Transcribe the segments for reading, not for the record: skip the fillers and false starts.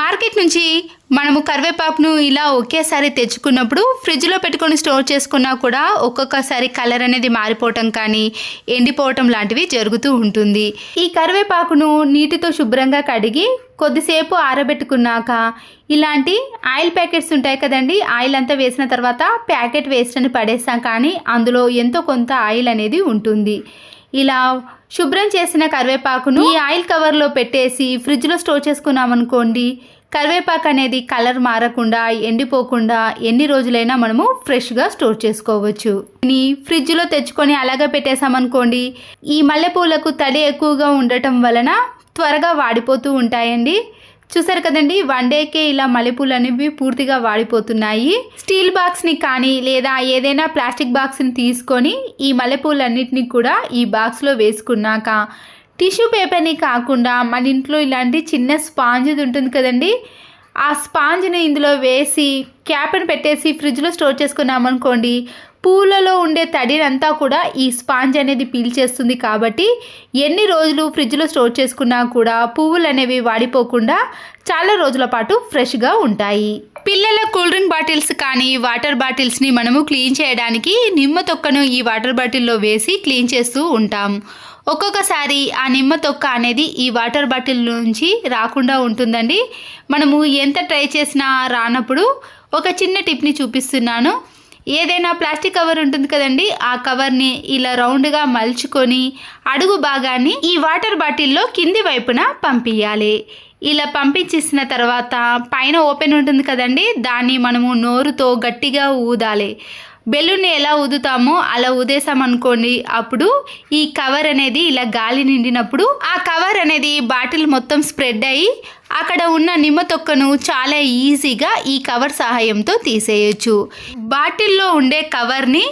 Market నుంచి మనము కరివేపాకును ఇలా ఒకేసారి తెచ్చుకున్నప్పుడు ఫ్రిడ్జ్లో పెట్టుకొని స్టోర్ చేసుకున్నా కూడా ఒక్కొక్కసారి కలర్ అనేది మారిపోవటం కానీ ఎండిపోవటం లాంటివి జరుగుతూ ఉంటుంది. ఈ కరివేపాకును నీటితో శుభ్రంగా కడిగి కొద్దిసేపు ఆరబెట్టుకున్నాక ఇలాంటి ఆయిల్ ప్యాకెట్స్ ఉంటాయి కదండి, ఆయిల్ అంతా వేసిన తర్వాత ప్యాకెట్ వేస్ట్ అని పడేస్తాం, కానీ అందులో ఎంతో కొంత ఆయిల్ అనేది ఉంటుంది. ఇలా శుభ్రం చేసిన కరివేపాకును ఈ ఆయిల్ కవర్లో పెట్టేసి ఫ్రిడ్జ్లో స్టోర్ చేసుకున్నామనుకోండి, కరివేపాకు అనేది కలర్ మారకుండా ఎండిపోకుండా ఎన్ని రోజులైనా మనము ఫ్రెష్గా స్టోర్ చేసుకోవచ్చు. ఫ్రిడ్జ్లో తెచ్చుకొని అలాగే పెట్టేసామనుకోండి, ఈ మల్లెపూలకు తడి ఎక్కువగా ఉండటం వలన త్వరగా వాడిపోతూ ఉంటాయండి. చూసారు కదండి, 1 డేకే ఇలా మల్లెపూలు అనేవి పూర్తిగా వాడిపోతున్నాయి. స్టీల్ బాక్స్ని కానీ లేదా ఏదైనా ప్లాస్టిక్ బాక్స్ని తీసుకొని ఈ మల్లెపూలన్నిటిని కూడా ఈ బాక్స్లో వేసుకున్నాక టిష్యూ పేపర్ని కాకుండా మన ఇంట్లో ఇలాంటి చిన్న స్పాంజ్ ఉంటుంది కదండి, ఆ స్పాంజ్ని ఇందులో వేసి క్యాప్ని పెట్టేసి ఫ్రిడ్జ్లో స్టోర్ చేసుకున్నామనుకోండి, పూలలో ఉండే తడినంతా కూడా ఈ స్పాంజ్ అనేది పీల్చేస్తుంది. కాబట్టి ఎన్ని రోజులు ఫ్రిడ్జ్లో స్టోర్ చేసుకున్నా కూడా పువ్వులు అనేవి వాడిపోకుండా చాలా రోజుల పాటు ఫ్రెష్గా ఉంటాయి. పిల్లల కూల్ డ్రింక్ బాటిల్స్ కానీ వాటర్ బాటిల్స్ని మనము క్లీన్ చేయడానికి నిమ్మ తొక్కను ఈ వాటర్ బాటిల్లో వేసి క్లీన్ చేస్తూ ఉంటాం. ఒక్కొక్కసారి ఆ నిమ్మ తొక్క అనేది ఈ వాటర్ బాటిల్ నుంచి రాకుండా ఉంటుందండి. మనము ఎంత ట్రై చేసినా రానప్పుడు ఒక చిన్న టిప్ని చూపిస్తున్నాను. ఏదైనా ప్లాస్టిక్ కవర్ ఉంటుంది కదండి, ఆ కవర్ని ఇలా రౌండ్గా మలుచుకొని అడుగు భాగాన్ని ఈ వాటర్ బాటిల్లో కింది వైపున పంపించాలి. ఇలా పంపించేసిన తర్వాత పైన ఓపెన్ ఉంటుంది కదండి, దాన్ని మనము నోరుతో గట్టిగా ఊదాలి. బెలూన్ని ఎలా ఊదుతామో అలా ఊదేసామనుకోండి, అప్పుడు ఈ కవర్ అనేది ఇలా గాలి నిండినప్పుడు ఆ కవర్ అనేది బాటిల్ మొత్తం స్ప్రెడ్ అయ్యి అక్కడ ఉన్న నిమ్మ తొక్కను చాలా ఈజీగా ఈ కవర్ సహాయంతో తీసేయచ్చు. బాటిల్లో ఉండే కవర్ని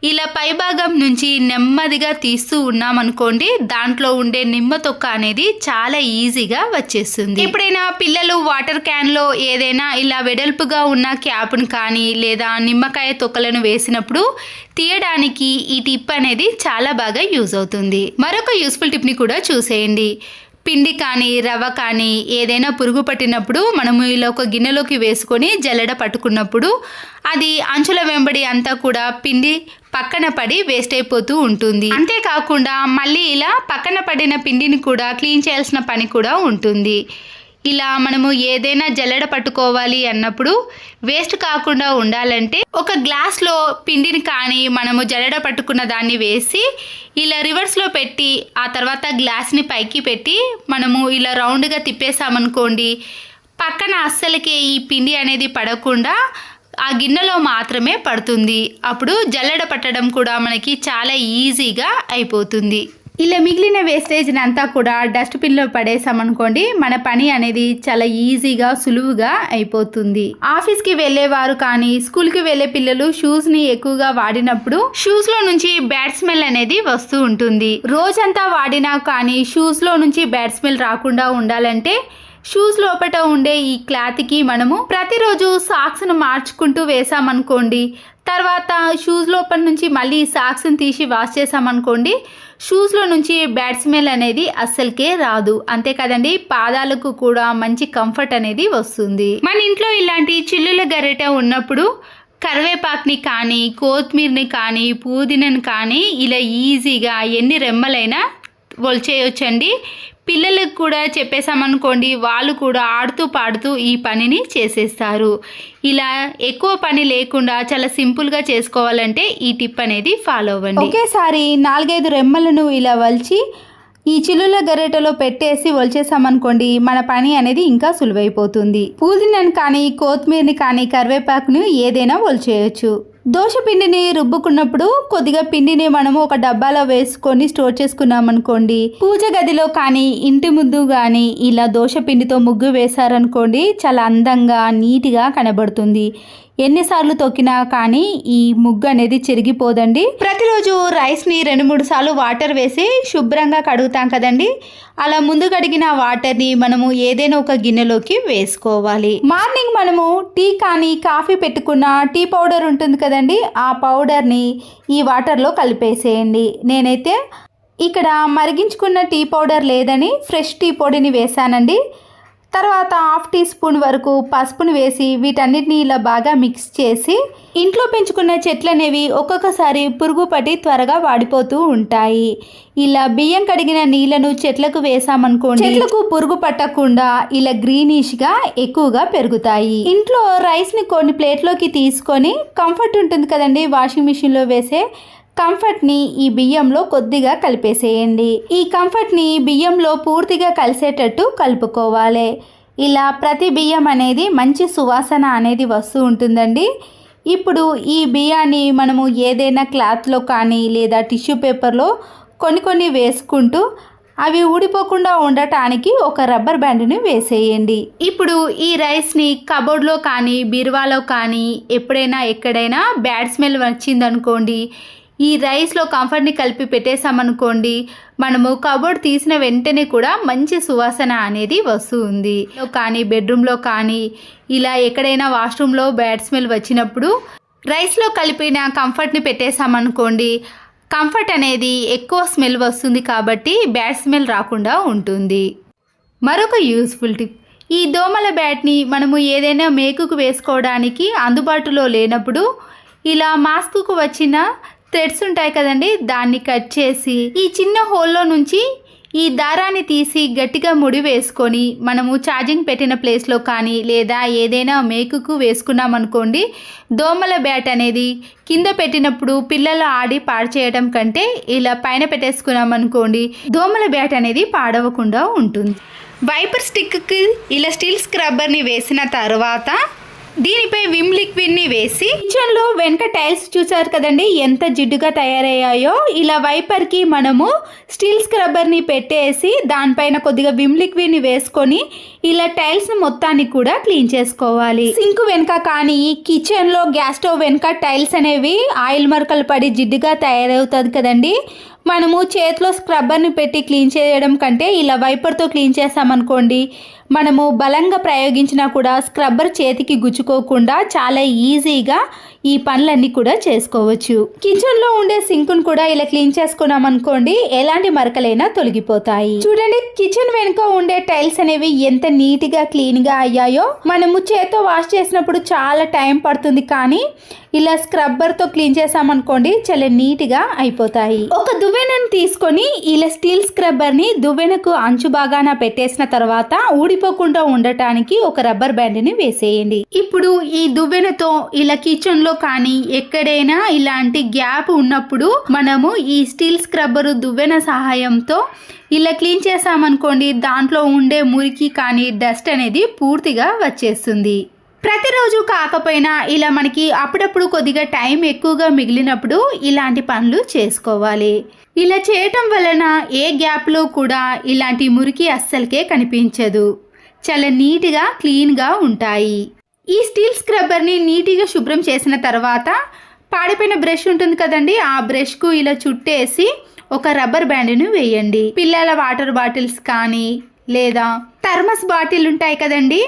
ఇలా పైభాగం నుంచి నెమ్మదిగా తీస్తూ ఉన్నామనుకోండి, దాంట్లో ఉండే నిమ్మ తొక్క అనేది చాలా ఈజీగా వచ్చేస్తుంది. ఎప్పుడైనా పిల్లలు వాటర్ క్యాన్లో ఏదైనా ఇలా వెడల్పుగా ఉన్న క్యాప్ను కానీ లేదా నిమ్మకాయ తొక్కలను వేసినప్పుడు తీయడానికి ఈ టిప్ అనేది చాలా బాగా యూజ్ అవుతుంది. మరొక యూస్ఫుల్ టిప్ని కూడా చూసేయండి. పిండి కానీ రవ్వ కానీ ఏదైనా పురుగు పట్టినప్పుడు మనము ఇలా ఒక గిన్నెలోకి వేసుకొని జల్లెడ పట్టుకున్నప్పుడు అది అంచుల వెంబడి అంతా కూడా పిండి పక్కన పడి వేస్ట్ అయిపోతూ ఉంటుంది. అంతేకాకుండా మళ్ళీ ఇలా పక్కన పడిన పిండిని కూడా క్లీన్ చేయాల్సిన పని కూడా ఉంటుంది. ఇలా మనము ఏదైనా జల్లెడ పట్టుకోవాలి అన్నప్పుడు వేస్ట్ కాకుండా ఉండాలంటే ఒక గ్లాస్లో పిండిని కానీ మనము జల్లెడ పట్టుకున్న దాన్ని వేసి ఇలా రివర్స్లో పెట్టి ఆ తర్వాత గ్లాస్ని పైకి పెట్టి మనము ఇలా రౌండ్గా తిప్పేసామనుకోండి, పక్కన అస్సలకే ఈ పిండి అనేది పడకుండా ఆ గిన్నెలో మాత్రమే పడుతుంది. అప్పుడు జల్లెడ పట్టడం కూడా మనకి చాలా ఈజీగా అయిపోతుంది. ఇలా మిగిలిన వేస్టేజ్ని అంతా కూడా డస్ట్బిన్లో పడేసామనుకోండి, మన పని అనేది చాలా ఈజీగా సులువుగా అయిపోతుంది. ఆఫీస్కి వెళ్ళేవారు కానీ స్కూల్కి వెళ్ళే పిల్లలు షూస్ని ఎక్కువగా వాడినప్పుడు షూస్లో నుంచి బ్యాడ్ స్మెల్ అనేది వస్తూ ఉంటుంది. రోజంతా వాడినా కానీ షూస్లో నుంచి బ్యాడ్ స్మెల్ రాకుండా ఉండాలంటే షూస్ లోపల ఉండే ఈ క్లాత్కి మనము ప్రతిరోజు సాక్స్ను మార్చుకుంటూ వేసామనుకోండి, తర్వాత షూస్ లోపల నుంచి మళ్ళీ సాక్స్ని తీసి వాష్ చేసామనుకోండి, షూస్లో నుంచి బ్యాడ్ స్మెల్ అనేది అస్సలకే రాదు. అంతే కదండి, పాదాలకు కూడా మంచి కంఫర్ట్ అనేది వస్తుంది. మన ఇంట్లో ఇలాంటి చిల్లుల గరిటె ఉన్నప్పుడు కరివేపాకుని కానీ కొత్తిమీరని కానీ పుదీనాని కానీ ఇలా ఈజీగా ఎన్ని రెమ్మలైనా ఒలిచేయొచ్చండి. పిల్లలకు కూడా చెప్పేసామనుకోండి, వాళ్ళు కూడా ఆడుతూ పాడుతూ ఈ పనిని చేసేస్తారు. ఇలా ఎక్కువ పని లేకుండా చాలా సింపుల్గా చేసుకోవాలంటే ఈ టిప్ అనేది ఫాలో అవ్వండి. ఒకేసారి 4-5 రెమ్మలను ఇలా వలిచి ఈ చిల్లుల గరిటెలో పెట్టేసి ఒలిచేసామనుకోండి, మన పని అనేది ఇంకా సులువైపోతుంది. పుదీనాని కానీ కొత్తిమీరని కానీ కరివేపాకుని ఏదైనా ఒలిచేయచ్చు. దోశ పిండిని రుబ్బుకున్నప్పుడు కొద్దిగా పిండిని మనము ఒక డబ్బాలో వేసుకొని స్టోర్ చేసుకున్నామనుకోండి, పూజ గదిలో కానీ ఇంటి ముందు కానీ ఇలా దోశ పిండితో ముగ్గు వేశారనుకోండి, చాలా అందంగా నీట్గా కనబడుతుంది. ఎన్నిసార్లు తొక్కినా కానీ ఈ ముగ్గు అనేది చెరిగిపోదండి. ప్రతిరోజు రైస్ని 2-3 సార్లు వాటర్ వేసి శుభ్రంగా కడుగుతాం కదండి, అలా ముందు కడిగిన వాటర్ని మనము ఏదైనా ఒక గిన్నెలోకి వేసుకోవాలి. మార్నింగ్ మనము టీ కానీ కాఫీ పెట్టుకున్న టీ పౌడర్ ఉంటుంది కదండి, ఆ పౌడర్ని ఈ వాటర్లో కలిపేసేయండి. నేనైతే ఇక్కడ మరిగించుకున్న టీ పౌడర్ లేదని ఫ్రెష్ టీ పొడిని వేసానండి. తర్వాత హాఫ్ టీ స్పూన్ వరకు పసుపును వేసి వీటన్నిటిని ఇలా బాగా మిక్స్ చేసి ఇంట్లో పెంచుకున్న చెట్లు అనేవి ఒక్కొక్కసారి పురుగు పట్టి త్వరగా వాడిపోతూ ఉంటాయి. ఇలా బియ్యం కడిగిన నీళ్లను చెట్లకు వేసామనుకోండి, చెట్లకు పురుగు పట్టకుండా ఇలా గ్రీనిష్గా ఎక్కువగా పెరుగుతాయి. ఇంట్లో రైస్ని కొన్ని ప్లేట్లోకి తీసుకొని కంఫర్ట్ ఉంటుంది కదండి, వాషింగ్ మిషన్లో వేసే కంఫర్ట్ని ఈ బియ్యంలో కొద్దిగా కలిపేసేయండి. ఈ కంఫర్ట్ని బియ్యంలో పూర్తిగా కలిసేటట్టు కలుపుకోవాలి. ఇలా ప్రతి బియ్యం అనేది మంచి సువాసన అనేది వస్తూ ఉంటుందండి. ఇప్పుడు ఈ బియ్యాన్ని మనము ఏదైనా క్లాత్లో కానీ లేదా టిష్యూ పేపర్లో కొన్ని వేసుకుంటూ అవి ఊడిపోకుండా ఉండటానికి ఒక రబ్బర్ బ్యాండ్ని వేసేయండి. ఇప్పుడు ఈ రైస్ని కబోర్డ్లో కానీ బీరువాలో కానీ ఎప్పుడైనా ఎక్కడైనా బ్యాడ్ స్మెల్ వచ్చిందనుకోండి, ఈ రైస్లో కంఫర్ట్ని కలిపి పెట్టేసామనుకోండి, మనము కబోర్డ్ తీసిన వెంటనే కూడా మంచి సువాసన అనేది వస్తుంది. కానీ బెడ్రూమ్లో కానీ ఇలా ఎక్కడైనా వాష్రూమ్లో బ్యాడ్ స్మెల్ వచ్చినప్పుడు రైస్లో కలిపిన కంఫర్ట్ని పెట్టేసామనుకోండి, కంఫర్ట్ అనేది ఎక్కువ స్మెల్ వస్తుంది కాబట్టి బ్యాడ్ స్మెల్ రాకుండా ఉంటుంది. మరొక యూస్ఫుల్ టిప్, ఈ దోమల బ్యాట్ని మనము ఏదైనా మేకుకు వేసుకోవడానికి అందుబాటులో లేనప్పుడు ఇలా మాస్కుకు వచ్చిన థ్రెడ్స్ ఉంటాయి కదండి, దాన్ని కట్ చేసి ఈ చిన్న హోల్లో నుంచి ఈ దారాన్ని తీసి గట్టిగా ముడి వేసుకొని మనము ఛార్జింగ్ పెట్టిన ప్లేస్లో కానీ లేదా ఏదైనా మేకుకు వేసుకున్నాం అనుకోండి, దోమల బ్యాట్ అనేది కింద పెట్టినప్పుడు పిల్లలు ఆడి పాడు చేయడం కంటే ఇలా పైన పెట్టేసుకున్నాం అనుకోండి, దోమల బ్యాట్ అనేది పాడవకుండా ఉంటుంది. వైపర్ స్టిక్కి ఇలా స్టీల్ స్క్రబ్బర్ని వేసిన తర్వాత దీనిపై విమ్ లిక్విడ్ని వేసి కిచెన్లో వెనక టైల్స్ చూసారు కదండి ఎంత జిడ్డుగా తయారయ్యాయో, ఇలా వైపర్కి మనము స్టీల్ స్క్రబ్బర్ని పెట్టేసి దానిపైన కొద్దిగా విమ్ లిక్విడ్ని వేసుకొని ఇలా టైల్స్ మొత్తాన్ని కూడా క్లీన్ చేసుకోవాలి. సింక్ వెనక కానీ కిచెన్లో గ్యాస్ స్టవ్ వెనక టైల్స్ అనేవి ఆయిల్ మరకలు పడి జిడ్డుగా తయారవుతుంది కదండి, మనము చేతిలో స్క్రబ్బర్ని పెట్టి క్లీన్ చేయడం కంటే ఇలా వైపర్తో క్లీన్ చేసామనుకోండి, మనము బలంగా ప్రయోగించినా కూడా స్క్రబ్బర్ చేతికి గుచ్చుకోకుండా చాలా ఈజీగా ఈ పనులన్నీ కూడా చేసుకోవచ్చు. కిచెన్లో ఉండే సింక్ను కూడా ఇలా క్లీన్ చేసుకున్నాం అనుకోండి, ఎలాంటి మరకలైనా తొలగిపోతాయి. చూడండి కిచెన్ వెనుక ఉండే టైల్స్ అనేవి ఎంత నీట్గా క్లీన్గా అయ్యాయో. మనము చేత్తో వాష్ చేసినప్పుడు చాలా టైం పడుతుంది, కానీ ఇలా స్క్రబ్బర్తో క్లీన్ చేసామనుకోండి చాలా నీట్గా అయిపోతాయి. ఒక దువ్వెనను తీసుకొని ఇలా స్టీల్ స్క్రబ్బర్ని దువ్వెనకు అంచు భాగాన పెట్టేసిన తర్వాత ఊడిపోకుండా ఉండటానికి ఒక రబ్బర్ బ్యాండ్ని వేసేయండి. ఇప్పుడు ఈ దువ్వెనతో ఇలా కిచెన్లో కానీ ఎక్కడైనా ఇలాంటి గ్యాప్ ఉన్నప్పుడు మనము ఈ స్టీల్ స్క్రబ్బరు దువ్వెన సహాయంతో ఇలా క్లీన్ చేసామనుకోండి, దాంట్లో ఉండే మురికి కానీ డస్ట్ అనేది పూర్తిగా వచ్చేస్తుంది. ప్రతిరోజు కాకపోయినా ఇలా మనకి అప్పుడప్పుడు కొద్దిగా టైం ఎక్కువగా మిగిలినప్పుడు ఇలాంటి పనులు చేసుకోవాలి. ఇలా చేయటం వలన ఏ గ్యాప్లో కూడా ఇలాంటి మురికి అస్సలకే కనిపించదు, చాలా నీట్గా క్లీన్గా ఉంటాయి. ఈ స్టీల్ స్క్రబ్బర్ని నీట్గా శుభ్రం చేసిన తర్వాత పాడిపోయిన బ్రష్ ఉంటుంది కదండి, ఆ బ్రష్కు ఇలా చుట్టేసి ఒక రబ్బర్ బ్యాండ్ను వేయండి. పిల్లల వాటర్ బాటిల్స్ కానీ లేదా థర్మస్ బాటిల్ ఉంటాయి కదండి,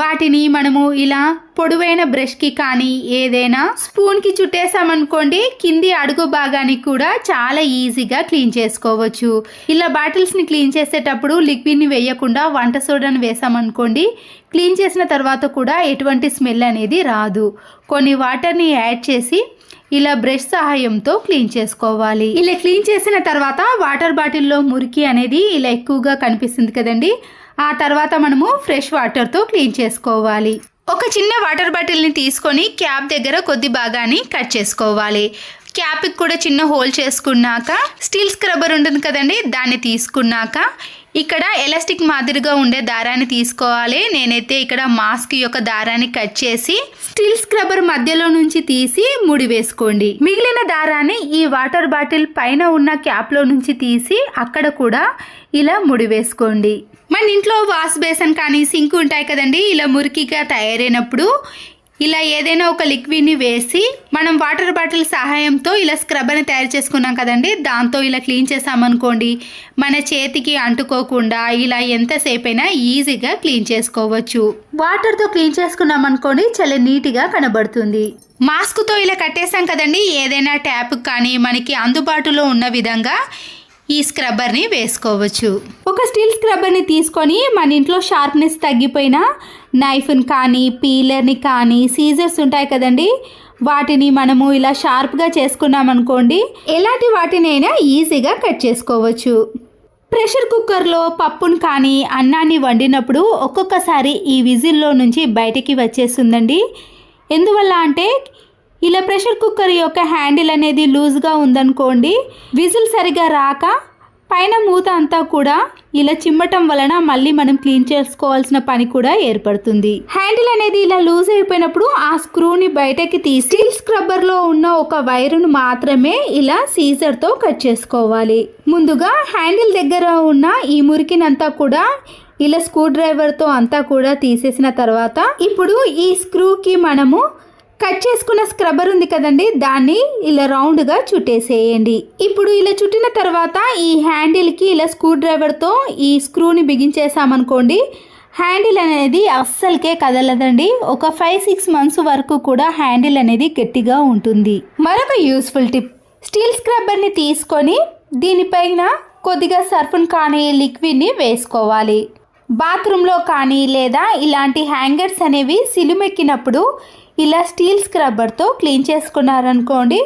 వాటిని మనము ఇలా పొడవైన బ్రష్కి కానీ ఏదైనా స్పూన్కి చుట్టేసామనుకోండి, కింది అడుగు భాగానికి కూడా చాలా ఈజీగా క్లీన్ చేసుకోవచ్చు. ఇలా బాటిల్స్ని క్లీన్ చేసేటప్పుడు లిక్విడ్ని వేయకుండా వంట సోడాను వేసామనుకోండి, క్లీన్ చేసిన తర్వాత కూడా ఎటువంటి స్మెల్ అనేది రాదు. కొన్ని వాటర్ని యాడ్ చేసి ఇలా బ్రష్ సహాయంతో క్లీన్ చేసుకోవాలి. ఇలా క్లీన్ చేసిన తర్వాత వాటర్ బాటిల్లో మురికి అనేది ఇలా ఎక్కువగా కనిపిస్తుంది కదండి, ఆ తర్వాత మనము ఫ్రెష్ వాటర్తో క్లీన్ చేసుకోవాలి. ఒక చిన్న వాటర్ బాటిల్ని తీసుకొని క్యాప్ దగ్గర కొద్ది భాగాన్ని కట్ చేసుకోవాలి. క్యాప్కి కూడా చిన్న హోల్ చేసుకున్నాక స్టీల్ స్క్రబ్బర్ ఉంటుంది కదండి, దాన్ని తీసుకున్నాక ఇక్కడ ఎలాస్టిక్ మాదిరిగా ఉండే దారాన్ని తీసుకోవాలి. నేనైతే ఇక్కడ మాస్క్ యొక్క దారాన్ని కట్ చేసి స్టీల్ స్క్రబ్బర్ మధ్యలో నుంచి తీసి ముడి వేసుకోండి. మిగిలిన దారాన్ని ఈ వాటర్ బాటిల్ పైన ఉన్న క్యాప్లో నుంచి తీసి అక్కడ కూడా ఇలా ముడి వేసుకోండి. మన ఇంట్లో వాష్ బేసిన్ కానీ సింక్ ఉంటాయి కదండి, ఇలా మురికిగా తయారైనప్పుడు ఇలా ఏదైనా ఒక లిక్విడ్ని వేసి మనం వాటర్ బాటిల్ సహాయంతో ఇలా స్క్రబ్బర్ని తయారు చేసుకున్నాం కదండి, దాంతో ఇలా క్లీన్ చేసామనుకోండి, మన చేతికి అంటుకోకుండా ఇలా ఎంతసేపు అయినా ఈజీగా క్లీన్ చేసుకోవచ్చు. వాటర్తో క్లీన్ చేసుకున్నాం అనుకోండి, చాలా నీట్గా కనబడుతుంది. మాస్క్తో ఇలా కట్టేసాం కదండి, ఏదైనా ట్యాప్ కానీ మనకి అందుబాటులో ఉన్న విధంగా ఈ స్క్రబ్బర్ని వేసుకోవచ్చు. ఒక స్టీల్ స్క్రబ్బర్ని తీసుకొని మన ఇంట్లో షార్ప్నెస్ తగ్గిపోయిన నైఫ్ని కానీ పీలర్ని కానీ సీజర్స్ ఉంటాయి కదండి, వాటిని మనము ఇలా షార్ప్గా చేసుకున్నామనుకోండి, ఎలాంటి వాటినైనా ఈజీగా కట్ చేసుకోవచ్చు. ప్రెషర్ కుక్కర్లో పప్పును కానీ అన్నాన్ని వండినప్పుడు ఒక్కొక్కసారి ఈ విజిల్లో నుంచి బయటికి వచ్చేస్తుందండి. ఎందువల్ల అంటే ఇలా ప్రెషర్ కుక్కర్ యొక్క హ్యాండిల్ అనేది లూజ్గా ఉందనుకోండి, విజిల్ సరిగా రాక పైన మూత అంతా కూడా ఇలా చిమ్మటం వలన మళ్ళీ మనం క్లీన్ చేసుకోవాల్సిన పని కూడా ఏర్పడుతుంది. హ్యాండిల్ అనేది ఇలా లూజ్ అయిపోయినప్పుడు ఆ స్క్రూని బయటకి తీసి స్టీల్ స్క్రబ్బర్లో ఉన్న ఒక వైరును మాత్రమే ఇలా సీజర్తో కట్ చేసుకోవాలి. ముందుగా హ్యాండిల్ దగ్గర ఉన్న ఈ మురికినంతా కూడా ఇలా స్క్రూ డ్రైవర్తో అంతా కూడా తీసేసిన తర్వాత ఇప్పుడు ఈ స్క్రూకి మనము కట్ చేసుకున్న స్క్రబ్బర్ ఉంది కదండి, దాన్ని ఇలా రౌండ్గా చుట్టేసేయండి. ఇప్పుడు ఇలా చుట్టిన తర్వాత ఈ హ్యాండిల్కి ఇలా స్క్రూ డ్రైవర్తో ఈ స్క్రూని బిగించేసామనుకోండి, హ్యాండిల్ అనేది అస్సలకే కదలదండి. ఒక 5-6 మంత్స్ వరకు కూడా హ్యాండిల్ అనేది గట్టిగా ఉంటుంది. మరొక యూస్ఫుల్ టిప్, స్టీల్ స్క్రబ్బర్ని తీసుకొని దీనిపైన కొద్దిగా సర్ఫ్ని కానీ లిక్విడ్ని వేసుకోవాలి. బాత్రూంలో కానీ లేదా ఇలాంటి హ్యాంగర్స్ అనేవి సిలుమెక్కినప్పుడు ఇలా స్టీల్ స్క్రబ్బర్తో క్లీన్ చేసుకున్నారనుకోండి,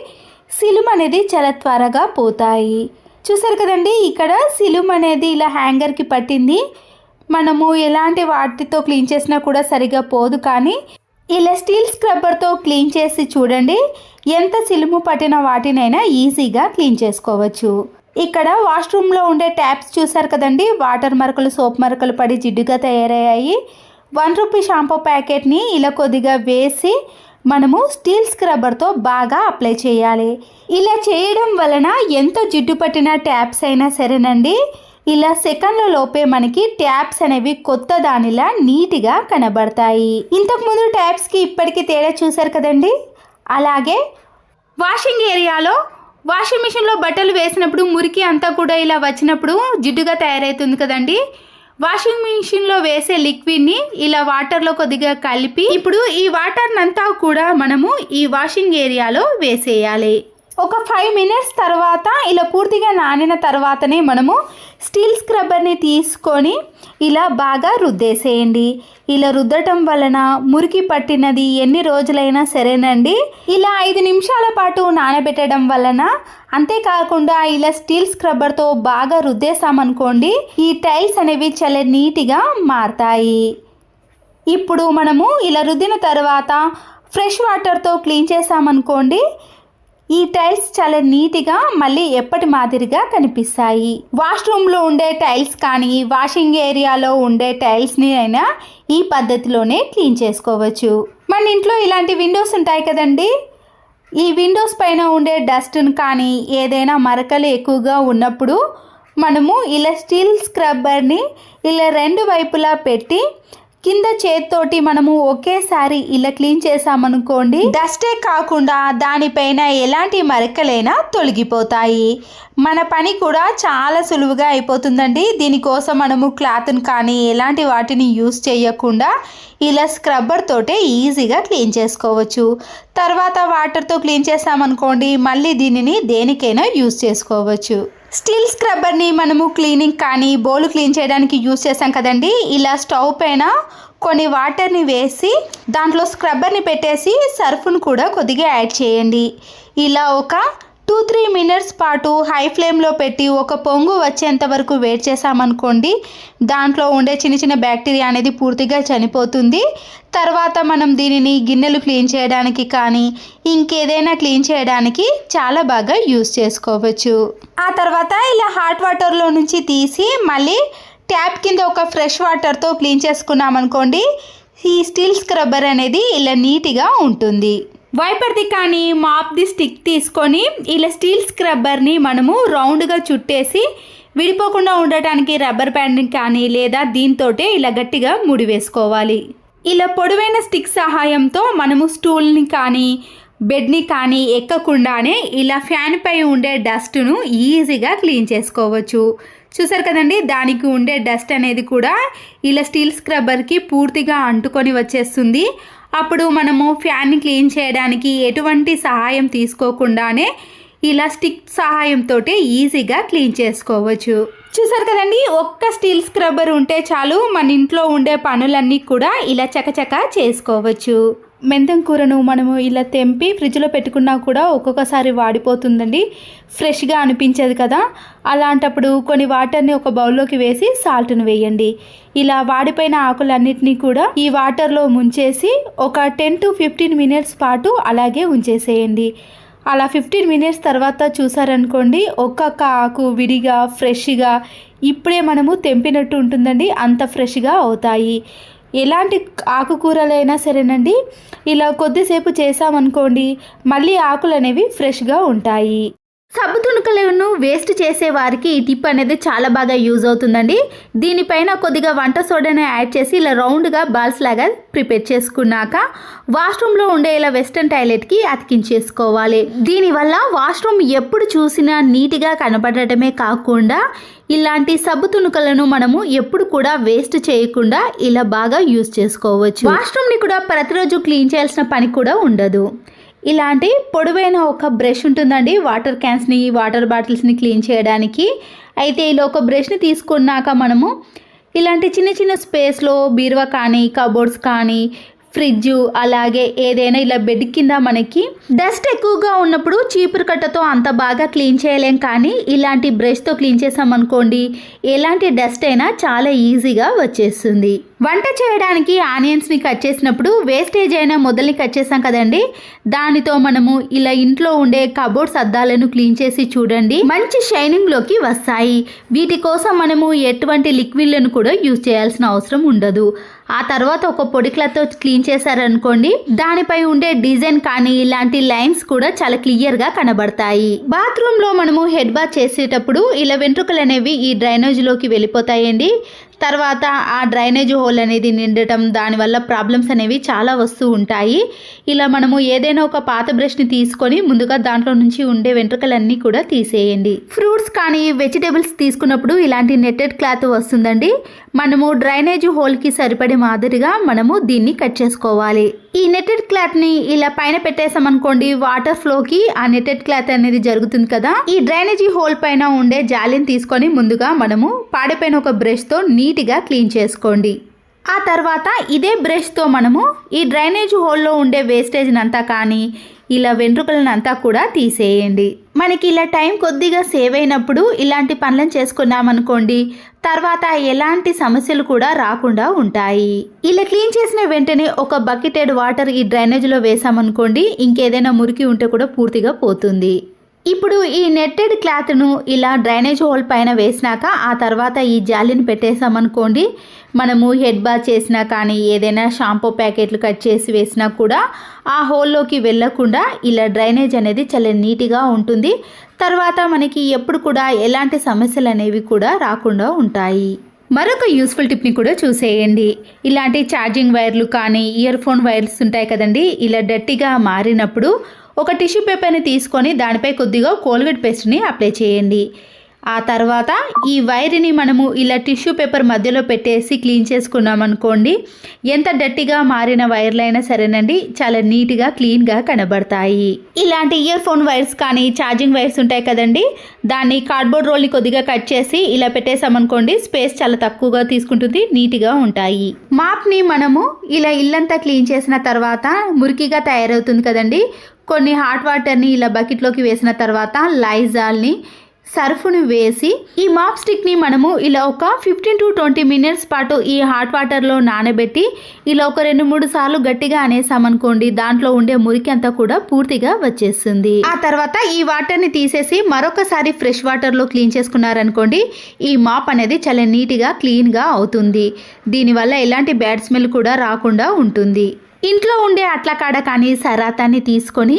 సిలుమ్ అనేది చాలా త్వరగా పోతాయి. చూసారు కదండి, ఇక్కడ సిలుమ్ అనేది ఇలా హ్యాంగర్కి పట్టింది. మనము ఎలాంటి వాటితో క్లీన్ చేసినా కూడా సరిగా పోదు, కానీ ఇలా స్టీల్ స్క్రబ్బర్తో క్లీన్ చేసి చూడండి, ఎంత సిలుము పట్టిన వాటినైనా ఈజీగా క్లీన్ చేసుకోవచ్చు. ఇక్కడ వాష్రూమ్లో ఉండే ట్యాప్స్ చూసారు కదండి, వాటర్ మరకలు సోప్ మరకలు పడి జిడ్డుగా తయారయ్యాయి. 1 రూపీ షాంపూ ప్యాకెట్ని ఇలా కొద్దిగా వేసి మనము స్టీల్ స్క్రబ్బర్తో బాగా అప్లై చేయాలి. ఇలా చేయడం వలన ఎంత జిడ్డు పట్టిన ట్యాప్స్ అయినా సరేనండి, ఇలా సెకండ్ల లోపే మనకి ట్యాప్స్ అనేవి కొత్త దానిలా నీట్గా కనబడతాయి. ఇంతకుముందు ట్యాప్స్కి ఇప్పటికీ తేడా చూసారు కదండి. అలాగే వాషింగ్ ఏరియాలో వాషింగ్ మిషన్లో బట్టలు వేసినప్పుడు మురికి అంతా కూడా ఇలా వచ్చినప్పుడు జిడ్డుగా తయారవుతుంది కదండి, వాషింగ్ మిషన్లో వేసే లిక్విడ్ని ఇలా వాటర్లో కొద్దిగా కలిపి ఇప్పుడు ఈ వాటర్ని అంతా కూడా మనము ఈ వాషింగ్ ఏరియాలో వేసేయాలి. ఒక 5 మినిట్స్ తర్వాత ఇలా పూర్తిగా నానిన తర్వాతనే మనము స్టీల్ స్క్రబ్బర్ని తీసుకొని ఇలా బాగా రుద్దేసేయండి. ఇలా రుద్దటం వలన మురికి పట్టినది ఎన్ని రోజులైనా సరేనండి ఇలా 5 నిమిషాల పాటు నానబెట్టడం వలన, అంతేకాకుండా ఇలా స్టీల్ స్క్రబ్బర్తో బాగా రుద్దేసామనుకోండి, ఈ టైల్స్ అనేవి చాలా నీట్గా మారతాయి. ఇప్పుడు మనము ఇలా రుద్దిన తర్వాత ఫ్రెష్ వాటర్తో క్లీన్ చేసామనుకోండి, ఈ టైల్స్ చాలా నీట్గా మళ్ళీ ఎప్పటి మాదిరిగా కనిపిస్తాయి. వాష్రూమ్లో ఉండే టైల్స్ కానీ వాషింగ్ ఏరియాలో ఉండే టైల్స్ని అయినా ఈ పద్ధతిలోనే క్లీన్ చేసుకోవచ్చు. మన ఇంట్లో ఇలాంటి విండోస్ ఉంటాయి కదండి, ఈ విండోస్ పైన ఉండే డస్ట్ని కానీ ఏదైనా మరకలు ఎక్కువగా ఉన్నప్పుడు మనము ఇలా స్టీల్ స్క్రబ్బర్ని ఇలా 2 వైపులా పెట్టి కింద చేత్తోటి మనము ఒకేసారి ఇలా క్లీన్ చేసామనుకోండి, డస్టే కాకుండా దానిపైన ఎలాంటి మరకలైనా తొలగిపోతాయి. మన పని కూడా చాలా సులువుగా అయిపోతుందండి. దీనికోసం మనము క్లాత్ని కానీ ఎలాంటి వాటిని యూస్ చేయకుండా ఇలా స్క్రబ్బర్ తోటే ఈజీగా క్లీన్ చేసుకోవచ్చు. తర్వాత వాటర్తో క్లీన్ చేసామనుకోండి, మళ్ళీ దీనిని దేనికైనా యూస్ చేసుకోవచ్చు. స్టీల్ స్క్రబ్బర్ని మనము క్లీనింగ్ కానీ బౌల్ క్లీన్ చేయడానికి యూస్ చేసాం కదండి, ఇలా స్టవ్ పైన కొన్ని వాటర్ని వేసి దాంట్లో స్క్రబ్బర్ని పెట్టేసి సర్ఫ్ను కూడా కొద్దిగా యాడ్ చేయండి. ఇలా ఒక 2-3 మినిట్స్ పాటు హై ఫ్లేమ్లో పెట్టి ఒక పొంగు వచ్చేంత వరకు వేడి చేసామనుకోండి, దాంట్లో ఉండే చిన్న చిన్న బ్యాక్టీరియా అనేది పూర్తిగా చనిపోతుంది. తర్వాత మనం దీనిని గిన్నెలు క్లీన్ చేయడానికి కానీ ఇంకేదైనా క్లీన్ చేయడానికి చాలా బాగా యూస్ చేసుకోవచ్చు. ఆ తర్వాత ఇలా హాట్ వాటర్లో నుంచి తీసి మళ్ళీ ట్యాప్ కింద ఒక ఫ్రెష్ వాటర్తో క్లీన్ చేసుకున్నామనుకోండి, ఈ స్టీల్ స్క్రబ్బర్ అనేది ఇలా నీట్గా ఉంటుంది. వైపర్ది కానీ మాప్ది స్టిక్ తీసుకొని ఇలా స్టీల్ స్క్రబ్బర్ని మనము రౌండ్గా చుట్టేసి విడిపోకుండా ఉండటానికి రబ్బర్ బ్యాండ్ని కానీ లేదా దీంతోటే ఇలా గట్టిగా ముడి వేసుకోవాలి. ఇలా పొడవైన స్టిక్ సహాయంతో మనము స్టూల్ని కానీ బెడ్ని కానీ ఎక్కకుండానే ఇలా ఫ్యాన్ పై ఉండే డస్ట్ను ఈజీగా క్లీన్ చేసుకోవచ్చు. చూసారు కదండి, దానికి ఉండే డస్ట్ అనేది కూడా ఇలా స్టీల్ స్క్రబ్బర్కి పూర్తిగా అంటుకొని వచ్చేస్తుంది. అప్పుడు మనము ఫ్యాన్ని క్లీన్ చేయడానికి ఎటువంటి సహాయం తీసుకోకుండానే ఇలా స్టిక్ సహాయంతో ఈజీగా క్లీన్ చేసుకోవచ్చు. చూసారు కదండి, ఒక్క స్టీల్ స్క్రబ్బర్ ఉంటే చాలు మన ఇంట్లో ఉండే పనులన్నీ కూడా ఇలా చకచకా చేసుకోవచ్చు. మెంతం కూరను మనము ఇలా తెంపి ఫ్రిడ్జ్లో పెట్టుకున్నా కూడా ఒక్కొక్కసారి వాడిపోతుందండి, ఫ్రెష్గా అనిపించదు కదా. అలాంటప్పుడు కొన్ని వాటర్ని ఒక బౌల్లోకి వేసి సాల్ట్ను వేయండి. ఇలా వాడిపోయిన ఆకులన్నిటినీ కూడా ఈ వాటర్లో ముంచేసి ఒక 10 to 15 మినిట్స్ పాటు అలాగే ఉంచేసేయండి. అలా 15 మినిట్స్ తర్వాత చూసారనుకోండి, ఒక్కొక్క ఆకు విడిగా ఫ్రెష్గా ఇప్పుడే మనము తెంపినట్టు ఉంటుందండి, అంత ఫ్రెష్గా అవుతాయి. ఎలాంటి ఆకుకూరలైనా సరేనండి, ఇలా కొద్దిసేపు చేసామనుకోండి మళ్ళీ ఆకులు అనేవి ఫ్రెష్గా ఉంటాయి. సబ్బు తుణుకలను వేస్ట్ చేసే వారికి ఈ టిప్ అనేది చాలా బాగా యూజ్ అవుతుందండి. దీనిపైన కొద్దిగా వంట సోడాను యాడ్ చేసి ఇలా రౌండ్గా బాల్స్ లాగా ప్రిపేర్ చేసుకున్నాక వాష్రూమ్లో ఉండే ఇలా వెస్టర్న్ టాయిలెట్కి అతికించేసుకోవాలి. దీనివల్ల వాష్రూమ్ ఎప్పుడు చూసినా నీట్గా కనపడటమే కాకుండా ఇలాంటి సబ్బు తుణుకలను మనము ఎప్పుడు కూడా వేస్ట్ చేయకుండా ఇలా బాగా యూజ్ చేసుకోవచ్చు. వాష్రూమ్ని కూడా ప్రతిరోజు క్లీన్ చేయాల్సిన పని కూడా ఉండదు. ఇలాంటి పొడవైన ఒక బ్రష్ ఉంటుందండి, వాటర్ క్యాన్స్ని వాటర్ బాటిల్స్ని క్లీన్ చేయడానికి. అయితే ఇలా ఒక బ్రష్ని తీసుకున్నాక మనము ఇలాంటి చిన్న చిన్న స్పేస్లో బీరువా కానీ కబోర్డ్స్ కానీ ఫ్రిడ్జ్ అలాగే ఏదైనా ఇలా బెడ్ కింద మనకి డస్ట్ ఎక్కువగా ఉన్నప్పుడు చీపురు కట్టతో అంత బాగా క్లీన్ చేయలేం, కానీ ఇలాంటి బ్రష్తో క్లీన్ చేసామనుకోండి ఎలాంటి డస్ట్ అయినా చాలా ఈజీగా వచ్చేస్తుంది. వంట చేయడానికి ఆనియన్స్ని కట్ చేసినప్పుడు వేస్టేజ్ అయిన మొదల్ని కట్ చేసాం కదండి, దానితో మనము ఇలా ఇంట్లో ఉండే కబోర్డ్స్ అద్దాలను క్లీన్ చేసి చూడండి, మంచి షైనింగ్లోకి వస్తాయి. వీటి కోసం మనము ఎటువంటి లిక్విడ్లను కూడా యూజ్ చేయాల్సిన అవసరం ఉండదు. ఆ తర్వాత ఒక పొడి క్లాత్తో క్లీన్ చేశారనుకోండి, దానిపై ఉండే డిజైన్ కానీ ఇలాంటి లైన్స్ కూడా చాలా క్లియర్గా కనబడతాయి. బాత్రూంలో మనము హెడ్ బాత్ చేసేటప్పుడు ఇలా వెంట్రుకలు అనేవి ఈ డ్రైనేజ్లోకి వెళ్ళిపోతాయండి. తర్వాత ఆ డ్రైనేజ్ హోల్ అనేది నిండటం, దానివల్ల ప్రాబ్లమ్స్ అనేవి చాలా వస్తూ ఉంటాయి. ఇలా మనము ఏదైనా ఒక పాత బ్రష్ని తీసుకొని ముందుగా దాంట్లో నుంచి ఉండే వెంట్రుకలన్నీ కూడా తీసేయండి. ఫ్రూట్స్ కానీ వెజిటేబుల్స్ తీసుకున్నప్పుడు ఇలాంటి నెట్టెడ్ క్లాత్ వస్తుందండి, మనము డ్రైనేజ్ హోల్కి సరిపడే మాదిరిగా మనము దీన్ని కట్ చేసుకోవాలి. ఈ నెట్టెడ్ క్లాత్ని ఇలా పైన పెట్టేసామనుకోండి వాటర్ ఫ్లోకి ఆ నెట్టెడ్ క్లాత్ అనేది జరుగుతుంది కదా. ఈ డ్రైనేజీ హోల్ పైన ఉండే జాలిని తీసుకొని ముందుగా మనము పాడిపోయిన ఒక బ్రష్తో నీట్గా క్లీన్ చేసుకోండి. ఆ తర్వాత ఇదే బ్రష్తో మనము ఈ డ్రైనేజ్ హోల్లో ఉండే వేస్టేజ్ని అంతా కానీ ఇలా వెంట్రుకలను అంతా కూడా తీసేయండి. మనకి ఇలా టైం కొద్దిగా సేవ్ అయినప్పుడు ఇలాంటి పనులను చేసుకున్నామనుకోండి తర్వాత ఎలాంటి సమస్యలు కూడా రాకుండా ఉంటాయి. ఇలా క్లీన్ చేసిన వెంటనే ఒక బకెటెడ్ వాటర్ ఈ డ్రైనేజ్లో వేసామనుకోండి ఇంకేదైనా మురికి ఉంటే కూడా పూర్తిగా పోతుంది. ఇప్పుడు ఈ నెట్టెడ్ క్లాత్ను ఇలా డ్రైనేజ్ హోల్ పైన వేసినాక ఆ తర్వాత ఈ జాలిని పెట్టేసామనుకోండి, మనము హెడ్ బాత్ చేసినా కానీ ఏదైనా షాంపూ ప్యాకెట్లు కట్ చేసి వేసినా కూడా ఆ హోల్లోకి వెళ్ళకుండా ఇలా డ్రైనేజ్ అనేది చాలా నీట్గా ఉంటుంది. తర్వాత మనకి ఎప్పుడు కూడా ఎలాంటి సమస్యలు అనేవి కూడా రాకుండా ఉంటాయి. మరొక యూస్ఫుల్ టిప్ని కూడా చూసేయండి. ఇలాంటి ఛార్జింగ్ వైర్లు కానీ ఇయర్ ఫోన్ వైర్స్ ఉంటాయి కదండి, ఇలా డర్టీగా మారినప్పుడు ఒక టిష్యూ పేపర్ని తీసుకొని దానిపై కొద్దిగా కోల్గేట్ పేస్ట్ని అప్లై చేయండి. ఆ తర్వాత ఈ వైర్ని మనము ఇలా టిష్యూ పేపర్ మధ్యలో పెట్టేసి క్లీన్ చేసుకున్నామనుకోండి ఎంత డర్టీగా మారిన వైర్లైనా సరేనండి చాలా నీట్గా క్లీన్గా కనబడతాయి. ఇలాంటి ఇయర్ ఫోన్ వైర్స్ కానీ ఛార్జింగ్ వైర్స్ ఉంటాయి కదండి, దాన్ని కార్డ్బోర్డ్ రోల్ని కొద్దిగా కట్ చేసి ఇలా పెట్టేసామనుకోండి స్పేస్ చాలా తక్కువగా తీసుకుంటుంది, నీట్గా ఉంటాయి. మాప్ని మనము ఇలా ఇల్లంతా క్లీన్ చేసిన తర్వాత మురికిగా తయారవుతుంది కదండి, కొన్ని హాట్ వాటర్ని ఇలా బకెట్లోకి వేసిన తర్వాత లైజాల్ని సర్ఫ్ను వేసి ఈ మాప్ స్టిక్ని మనము ఇలా ఒక 15 to 20 మినిట్స్ పాటు ఈ హాట్ వాటర్లో నానబెట్టి ఇలా ఒక 2-3 సార్లు గట్టిగా అనేసామనుకోండి దాంట్లో ఉండే మురికి అంతా కూడా పూర్తిగా వచ్చేస్తుంది. ఆ తర్వాత ఈ వాటర్ని తీసేసి మరొకసారి ఫ్రెష్ వాటర్లో క్లీన్ చేసుకున్నారనుకోండి ఈ మాప్ అనేది చాలా నీట్గా క్లీన్గా అవుతుంది. దీనివల్ల ఎలాంటి బ్యాడ్ స్మెల్ కూడా రాకుండా ఉంటుంది. ఇంట్లో ఉండే అట్లకాడ కానీ సరాతాన్ని తీసుకొని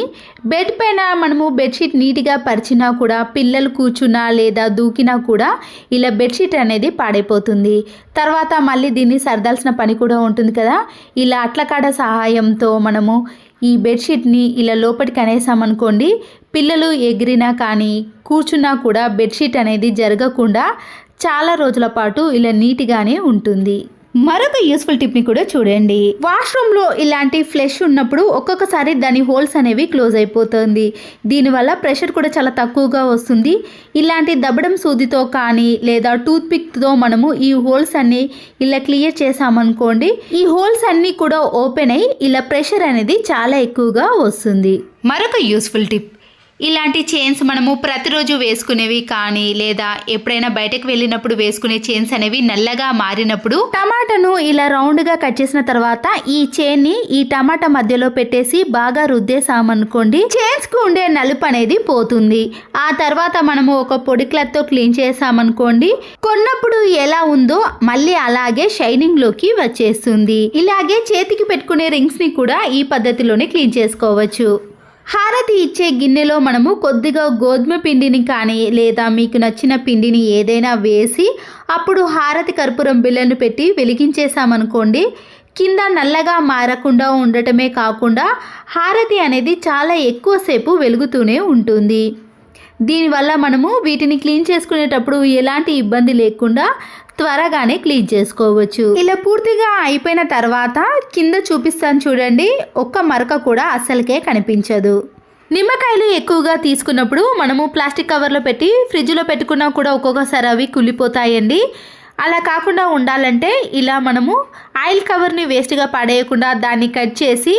బెడ్ పైన మనము బెడ్షీట్ నీట్గా పరిచినా కూడా పిల్లలు కూర్చున్నా లేదా దూకినా కూడా ఇలా బెడ్షీట్ అనేది పాడైపోతుంది. తర్వాత మళ్ళీ దీన్ని సర్దాల్సిన పని కూడా ఉంటుంది కదా. ఇలా అట్లకాడ సహాయంతో మనము ఈ బెడ్షీట్ని ఇలా లోపలికి అనేసామనుకోండి పిల్లలు ఎగిరినా కానీ కూర్చున్నా కూడా బెడ్షీట్ అనేది జరగకుండా చాలా రోజుల పాటు ఇలా నీట్గానే ఉంటుంది. మరొక యూస్ఫుల్ టిప్ ని కూడా చూడండి. వాష్రూమ్ లో ఇలాంటి ఫ్లెష్ ఉన్నప్పుడు ఒక్కొక్కసారి దాని హోల్స్ అనేవి క్లోజ్ అయిపోతుంది. దీనివల్ల ప్రెషర్ కూడా చాలా తక్కువగా వస్తుంది. ఇలాంటి దబ్బడం సూదితో కానీ లేదా టూత్ పిక్ తో మనము ఈ హోల్స్ అన్ని ఇలా క్లియర్ చేసామనుకోండి, ఈ హోల్స్ అన్ని కూడా ఓపెన్ అయ్యి ఇలా ప్రెషర్ అనేది చాలా ఎక్కువగా వస్తుంది. మరొక యూస్ఫుల్ టిప్, ఇలాంటి చైన్స్ మనము ప్రతిరోజు వేసుకునేవి కానీ లేదా ఎప్పుడైనా బయటకు వెళ్ళినప్పుడు వేసుకునే చైన్స్ అనేవి నల్లగా మారినప్పుడు టమాటాను ఇలా రౌండ్గా కట్ చేసిన తర్వాత ఈ చైన్ని ఈ టమాటా మధ్యలో పెట్టేసి బాగా రుద్దేసామనుకోండి, చైన్స్కి ఉండే నలుపు అనేది పోతుంది. ఆ తర్వాత మనము ఒక పొడి క్లాత్తో క్లీన్ చేసామనుకోండి, కొన్నప్పుడు ఎలా ఉందో మళ్ళీ అలాగే షైనింగ్ లోకి వచ్చేస్తుంది. ఇలాగే చేతికి పెట్టుకునే రింగ్స్ ని కూడా ఈ పద్ధతిలోనే క్లీన్ చేసుకోవచ్చు. హారతి ఇచ్చే గిన్నెలో మనము కొద్దిగా గోధుమ పిండిని కానీ లేదా మీకు నచ్చిన పిండిని ఏదైనా వేసి అప్పుడు హారతి కర్పూరం బిళ్ళను పెట్టి వెలిగించేసామనుకోండి, కింద నల్లగా మారకుండా ఉండటమే కాకుండా హారతి అనేది చాలా ఎక్కువసేపు వెలుగుతూనే ఉంటుంది. దీనివల్ల మనము వీటిని క్లీన్ చేసుకునేటప్పుడు ఎలాంటి ఇబ్బంది లేకుండా త్వరగానే క్లీన్ చేసుకోవచ్చు. ఇలా పూర్తిగా అయిపోయిన తర్వాత కింద చూపిస్తాను చూడండి, ఒక్క మరక కూడా అస్సలకే కనిపించదు. నిమ్మకాయలు ఎక్కువగా తీసుకున్నప్పుడు మనము ప్లాస్టిక్ కవర్లో పెట్టి ఫ్రిడ్జ్లో పెట్టుకున్నా కూడా ఒక్కొక్కసారి అవి కుళ్ళిపోతాయండి. అలా కాకుండా ఉండాలంటే ఇలా మనము ఆయిల్ కవర్ని వేస్ట్గా పడేయకుండా దాన్ని కట్ చేసి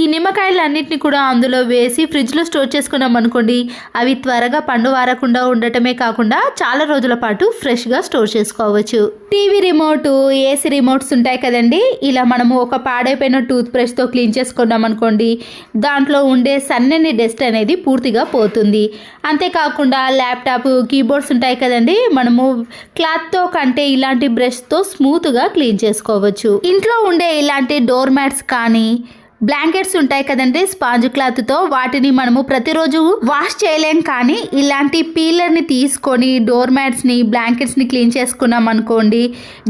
ఈ నిమ్మకాయలన్నింటినీ కూడా అందులో వేసి ఫ్రిడ్జ్లో స్టోర్ చేసుకున్నాం అనుకోండి, అవి త్వరగా పండు వారకుండా ఉండటమే కాకుండా చాలా రోజుల పాటు ఫ్రెష్గా స్టోర్ చేసుకోవచ్చు. టీవీ రిమోట్, ఏసీ రిమోట్స్ ఉంటాయి కదండి, ఇలా మనము ఒక పాడైపోయిన టూత్ బ్రష్తో క్లీన్ చేసుకున్నాం అనుకోండి, దాంట్లో ఉండే సన్నని డస్ట్ అనేది పూర్తిగా పోతుంది. అంతేకాకుండా ల్యాప్టాప్, కీబోర్డ్స్ ఉంటాయి కదండి, మనము క్లాత్తో కంటే ఇలాంటి బ్రష్తో స్మూత్గా క్లీన్ చేసుకోవచ్చు. ఇంట్లో ఉండే ఇలాంటి డోర్ మ్యాట్స్ కానీ బ్లాంకెట్స్ ఉంటాయి కదండి స్పాంజ్ క్లాత్తో, వాటిని మనము ప్రతిరోజు వాష్ చేయలేం కానీ ఇలాంటి పీలర్ని తీసుకొని డోర్ మ్యాట్స్ని, బ్లాంకెట్స్ని క్లీన్ చేసుకున్నాం అనుకోండి,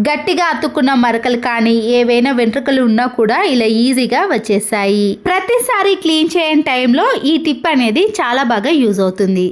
గట్టిగా అతుక్కున్న మరకలు కానీ ఏవైనా వెంట్రుకలు ఉన్నా కూడా ఇలా ఈజీగా వచ్చేసాయి. ప్రతిసారి క్లీన్ చేయని టైంలో ఈ టిప్ అనేది చాలా బాగా యూజ్ అవుతుంది.